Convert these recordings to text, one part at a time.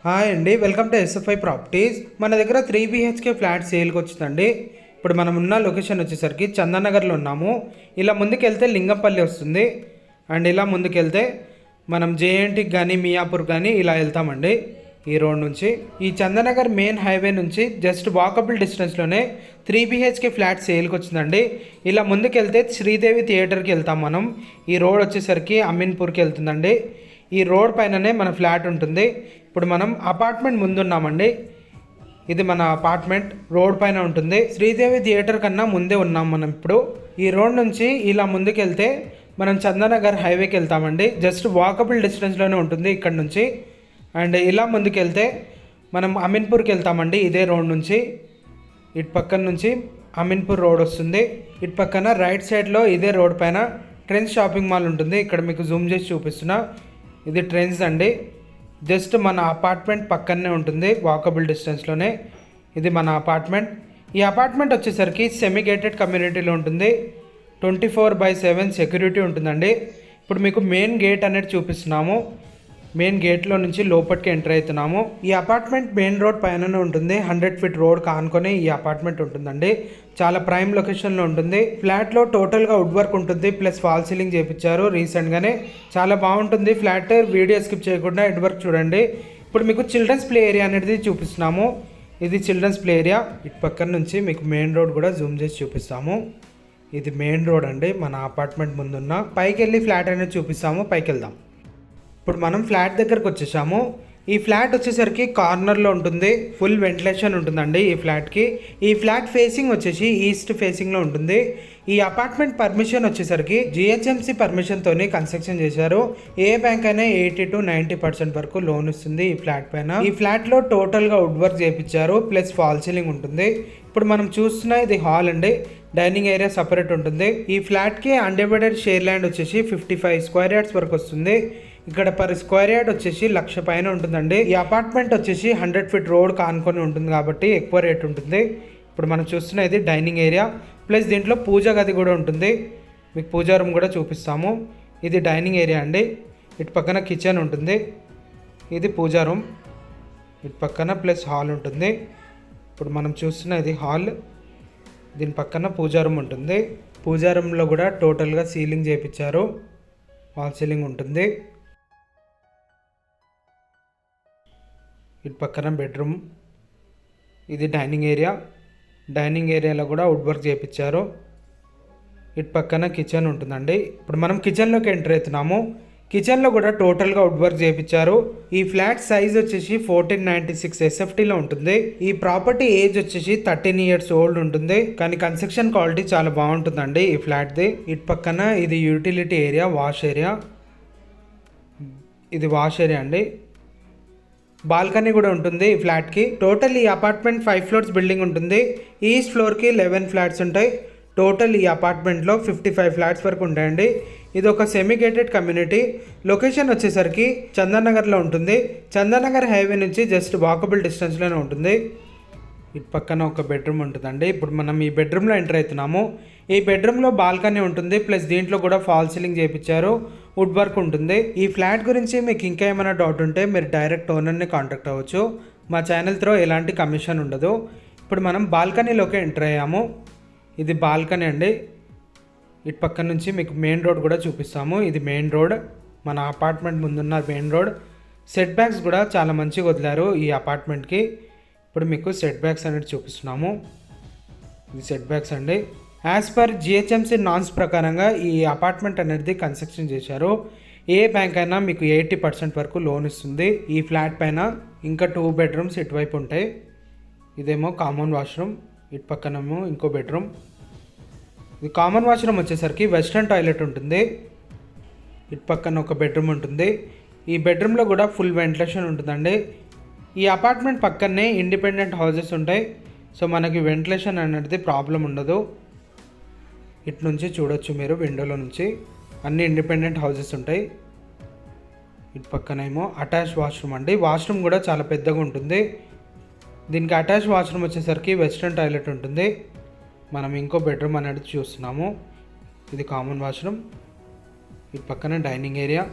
Hi అండి, welcome to SFI properties. మన దగ్గర 3 BHK ఫ్లాట్ సేల్కి వచ్చిందండి. ఇప్పుడు మనం ఉన్న లొకేషన్ వచ్చేసరికి చందనగర్లో ఉన్నాము. ఇలా ముందుకెళ్తే లింగంపల్లి వస్తుంది అండ్ ఇలా ముందుకెళ్తే మనం జేఎన్టీకి కానీ మియాపూర్ కానీ ఇలా వెళ్తామండి. ఈ రోడ్ నుంచి ఈ చందనగర్ మెయిన్ హైవే నుంచి జస్ట్ వాకబుల్ డిస్టెన్స్లోనే 3 BHK ఫ్లాట్ సేల్కి వచ్చిందండి. ఇలా ముందుకెళ్తే శ్రీదేవి థియేటర్కి వెళ్తాం మనం. ఈ రోడ్ వచ్చేసరికి అమీన్పూర్కి వెళ్తుందండి. ఈ రోడ్ పైననే మన ఫ్లాట్ ఉంటుంది. ఇప్పుడు మనం అపార్ట్మెంట్ ముందున్నామండి. ఇది మన అపార్ట్మెంట్ రోడ్ పైన ఉంటుంది. శ్రీదేవి థియేటర్ కన్నా ముందే ఉన్నాం మనం ఇప్పుడు. ఈ రోడ్ నుంచి ఇలా ముందుకెళ్తే మనం చందనగర్ హైవేకి వెళ్తామండి. జస్ట్ వాకబుల్ డిస్టెన్స్లోనే ఉంటుంది ఇక్కడ నుంచి. అండ్ ఇలా ముందుకెళ్తే మనం అమీన్పూర్కి వెళ్తామండి. ఇదే రోడ్ నుంచి ఇటు పక్కన నుంచి అమీన్పూర్ రోడ్ వస్తుంది. ఇటు పక్కన రైట్ సైడ్లో ఇదే రోడ్ పైన ట్రెండ్స్ షాపింగ్ మాల్ ఉంటుంది. ఇక్కడ మీకు జూమ్ చేసి చూపిస్తున్నా. ఇది ట్రెండ్స్ అండి. జస్ట్ మన అపార్ట్మెంట్ పక్కనే ఉంటుంది, వాకబుల్ డిస్టెన్స్లోనే. ఇది మన అపార్ట్మెంట్. ఈ అపార్ట్మెంట్ వచ్చేసరికి సెమీ గేటెడ్ కమ్యూనిటీలో ఉంటుంది. 24/7 సెక్యూరిటీ ఉంటుందండి. ఇప్పుడు మీకు మెయిన్ గేట్ అనేది చూపిస్తున్నాము. మెయిన్ గేట్లో నుంచి లోపలికి ఎంటర్ అవుతున్నాము. ఈ అపార్ట్మెంట్ మెయిన్ రోడ్ పైననే ఉంటుంది. 100 ఫీట్ రోడ్ కానుకొని ఈ అపార్ట్మెంట్ ఉంటుందండి. చాలా ప్రైమ్ లొకేషన్లో ఉంటుంది. ఫ్లాట్లో టోటల్గా వుడ్ వర్క్ ఉంటుంది, ప్లస్ ఫాల్ సీలింగ్ చేయించారు రీసెంట్గానే. చాలా బాగుంటుంది ఫ్లాట్. వీడియో స్కిప్ చేయకుండా వుడ్ వర్క్ చూడండి. ఇప్పుడు మీకు చిల్డ్రన్స్ ప్లే ఏరియా అనేది చూపిస్తున్నాము. ఇది చిల్డ్రన్స్ ప్లే ఏరియా. ఇటు పక్కన నుంచి మీకు మెయిన్ రోడ్ కూడా జూమ్ చేసి చూపిస్తాము. ఇది మెయిన్ రోడ్ అండి. మన అపార్ట్మెంట్ ముందున్న పైకి వెళ్ళి ఫ్లాట్ అనేది చూపిస్తాము. పైకి వెళ్దాం. ఇప్పుడు మనం ఫ్లాట్ దగ్గరకు వచ్చేసాము. ఈ ఫ్లాట్ వచ్చేసరికి కార్నర్లో ఉంటుంది. ఫుల్ వెంటిలేషన్ ఉంటుందండి ఈ ఫ్లాట్కి. ఈ ఫ్లాట్ ఫేసింగ్ వచ్చేసి ఈస్ట్ ఫేసింగ్లో ఉంటుంది. ఈ అపార్ట్మెంట్ పర్మిషన్ వచ్చేసరికి జిహెచ్ఎంసీ పర్మిషన్తోనే కన్స్ట్రక్షన్ చేశారు. ఏ బ్యాంక్ అయినా 80 to 90% వరకు లోన్ ఇస్తుంది ఈ ఫ్లాట్ పైన. ఈ ఫ్లాట్లో టోటల్గా వుడ్ వర్క్ చేయించారు, ప్లస్ ఫాల్ సీలింగ్ ఉంటుంది. ఇప్పుడు మనం చూస్తున్న ఇది హాల్ అండి. డైనింగ్ ఏరియా సపరేట్ ఉంటుంది. ఈ ఫ్లాట్కి అన్డివైడెడ్ షేర్ ల్యాండ్ వచ్చేసి 55 స్క్వేర్ యార్డ్స్ వరకు వస్తుంది. ఇక్కడ పర్ స్క్వేర్ యార్డ్ వచ్చేసి 1,00,000 పైన ఉంటుందండి. ఈ అపార్ట్మెంట్ వచ్చేసి 100 ఫీట్ రోడ్ కానుకొని ఉంటుంది కాబట్టి ఎక్కువ రేట్ ఉంటుంది. ఇప్పుడు మనం చూస్తున్న ఇది డైనింగ్ ఏరియా, ప్లస్ దీంట్లో పూజా గది కూడా ఉంటుంది. మీకు పూజా రూమ్ కూడా చూపిస్తాము. ఇది డైనింగ్ ఏరియా అండి. ఇటు పక్కన కిచెన్ ఉంటుంది. ఇది పూజా రూమ్. ఇటు పక్కన ప్లస్ హాల్ ఉంటుంది. ఇప్పుడు మనం చూస్తున్న ఇది హాల్. దీని పక్కన పూజా రూమ్ ఉంటుంది. పూజా రూమ్లో కూడా టోటల్గా సీలింగ్ చేయించారు, వాల్ సీలింగ్ ఉంటుంది. ఇటు పక్కన బెడ్రూమ్. ఇది డైనింగ్ ఏరియా. డైనింగ్ ఏరియాలో కూడా వుడ్ వర్క్ చేయించారు. ఇటు పక్కన కిచెన్ ఉంటుందండి. ఇప్పుడు మనం కిచెన్లోకి ఎంటర్ అవుతున్నాము. కిచెన్లో కూడా టోటల్గా వుడ్ వర్క్ చేయించారు. ఈ ఫ్లాట్ సైజ్ వచ్చేసి 1496 SFTలో ఉంటుంది. ఈ ప్రాపర్టీ ఏజ్ వచ్చేసి 13 years ఓల్డ్ ఉంటుంది. కానీ కన్స్ట్రక్షన్ క్వాలిటీ చాలా బాగుంటుందండి ఈ ఫ్లాట్ది. ఇటు పక్కన ఇది యూటిలిటీ ఏరియా, వాష్ ఏరియా. ఇది వాష్ ఏరియా అండి. బాల్కనీ కూడా ఉంటుంది ఈ ఫ్లాట్కి. టోటల్ ఈ అపార్ట్మెంట్ 5 floors బిల్డింగ్ ఉంటుంది. ఈచ్ ఫ్లోర్కి 11 ఫ్లాట్స్ ఉంటాయి. టోటల్ ఈ అపార్ట్మెంట్లో 55 ఫ్లాట్స్ వరకు ఉంటాయండి. ఇది ఒక సెమీ గేటెడ్ కమ్యూనిటీ. లొకేషన్ వచ్చేసరికి చందనగర్లో ఉంటుంది. చందనగర్ హైవే నుంచి జస్ట్ వాకబుల్ డిస్టెన్స్లోనే ఉంటుంది. ఇటు పక్కన ఒక బెడ్రూమ్ ఉంటుందండి. ఇప్పుడు మనం ఈ బెడ్రూమ్లో ఎంటర్ అవుతున్నాము. ఈ బెడ్రూమ్లో బాల్కనీ ఉంటుంది, ప్లస్ దీంట్లో కూడా ఫాల్ సీలింగ్ చేయించారు, వుడ్ వర్క్ ఉంటుంది. ఈ ఫ్లాట్ గురించి మీకు ఇంకా ఏమైనా డౌట్ ఉంటే మీరు డైరెక్ట్ ఓనర్ని కాంటాక్ట్ అవ్వచ్చు. మా ఛానల్ త్రో ఎలాంటి కమిషన్ ఉండదు. ఇప్పుడు మనం బాల్కనీలోకి ఎంటర్ అయ్యాము. ఇది బాల్కనీ అండి. ఇటు పక్క నుంచి మీకు మెయిన్ రోడ్ కూడా చూపిస్తాము. ఇది మెయిన్ రోడ్, మన అపార్ట్మెంట్ ముందున్న మెయిన్ రోడ్. సెట్ బ్యాక్స్ కూడా చాలా మంచిగా వదిలారు ఈ అపార్ట్మెంట్కి. ఇప్పుడు మీకు సెట్ బ్యాక్స్ అనేది చూపిస్తున్నాము. ఇది సెట్ బ్యాక్స్ అండి. యాజ్ పర్ జిహెచ్ఎంసీ నాన్స్ ప్రకారంగా ఈ అపార్ట్మెంట్ అనేది కన్స్ట్రక్షన్ చేశారు. ఏ బ్యాంక్ అయినా మీకు 80% వరకు లోన్ ఇస్తుంది ఈ ఫ్లాట్ పైన. ఇంకా 2 bedrooms ఇటువైపు ఉంటాయి. ఇదేమో కామన్ వాష్రూమ్, ఇటు పక్కనేమో ఇంకో బెడ్రూమ్. ఇది కామన్ వాష్రూమ్ వచ్చేసరికి వెస్ట్రన్ టాయిలెట్ ఉంటుంది. ఇటు పక్కన ఒక బెడ్రూమ్ ఉంటుంది. ఈ బెడ్రూమ్లో కూడా ఫుల్ వెంటిలేషన్ ఉంటుందండి. ఈ అపార్ట్మెంట్ పక్కనే ఇండిపెండెంట్ హౌసెస్ ఉంటాయి. సో మనకి వెంటిలేషన్ అనేది ప్రాబ్లం ఉండదు. ఇటు నుంచి చూడొచ్చు మీరు విండోలో నుంచి. అన్ని ఇండిపెండెంట్ హౌసెస్ ఉంటాయి. ఇటు పక్కనేమో అటాచ్ వాష్రూమ్ అండి. వాష్రూమ్ కూడా చాలా పెద్దగా ఉంటుంది. దీనికి అటాచ్ వాష్రూమ్ వచ్చేసరికి వెస్ట్రన్ టాయిలెట్ ఉంటుంది. మనం ఇంకో బెడ్రూమ్ అనేది చూస్తున్నాము. ఇది కామన్ వాష్రూమ్. ఇటు పక్కన డైనింగ్ ఏరియా.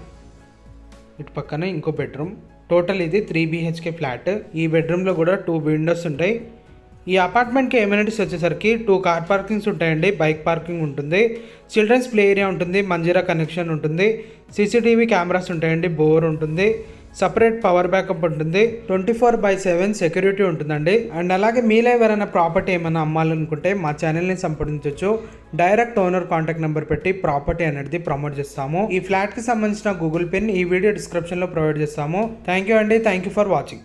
ఇటు పక్కన ఇంకో బెడ్రూమ్. టోటల్ ఇది 3 BHK ఫ్లాట్. ఈ బెడ్రూమ్లో కూడా 2 విండోస్ ఉంటాయి. ఈ అపార్ట్మెంట్కి ఎమ్యూనిటీస్ వచ్చేసరికి 2 కార్ పార్కింగ్స్ ఉంటాయండి, బైక్ పార్కింగ్ ఉంటుంది, చిల్డ్రన్స్ ప్లే ఏరియా ఉంటుంది, మంజీరా కనెక్షన్ ఉంటుంది, CCTV కెమెరాస్ ఉంటాయండి, బోర్ ఉంటుంది, సపరేట్ పవర్ బ్యాకప్ ఉంటుంది, 24/7 సెక్యూరిటీ ఉంటుందండి. అండ్ అలాగే మీలో ఎవరైనా ప్రాపర్టీ ఏమైనా అమ్మాలనుకుంటే మా ఛానల్ని సంప్రదించవచ్చు. డైరెక్ట్ ఓనర్ కాంటాక్ట్ నెంబర్ పెట్టి ప్రాపర్టీ అనేది ప్రమోట్ చేస్తాము. ఈ ఫ్లాట్కి సంబంధించిన గూగుల్ పిన్ ఈ వీడియో డిస్క్రిప్షన్లో ప్రొవైడ్ చేస్తాము. థ్యాంక్ యూ అండి. Thank you for watching.